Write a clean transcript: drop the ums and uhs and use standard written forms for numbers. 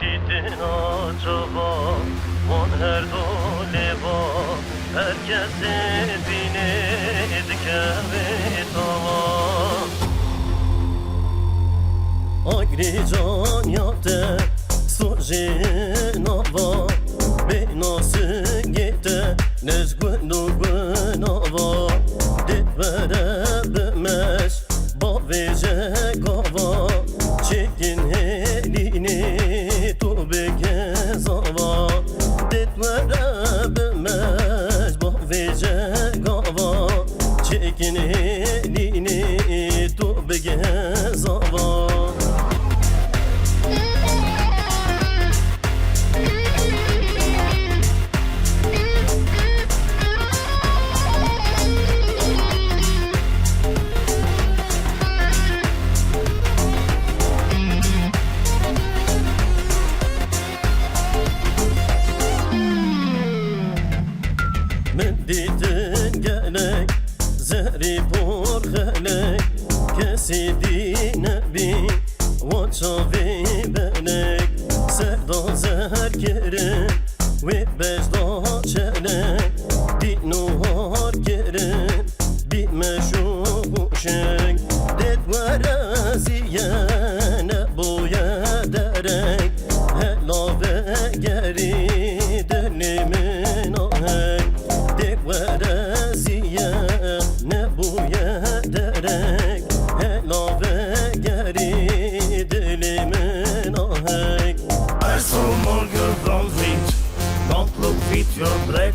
Mendidin acaba on her doleva herkes evine dikevet hava Agri can yaptı Sojinova Benası gitti Nezgünova Ditvere bümeş Bavece gava Çekin elini Tu begezava Ditvere bümeş Bavece gava Çekin elini Tu begezava Mendidin gelek Zehri por gelek Kesidi nebi Vaçavi belek Sevda zehir kerim Ve becda çelek Bir nuhar kerim Bir meşuşek Dedvere ziyene boya derek Helave geri dilimin ahek Devreziye ne bu yederek Helave geri dilimin ahek I saw more girl don't fit your brain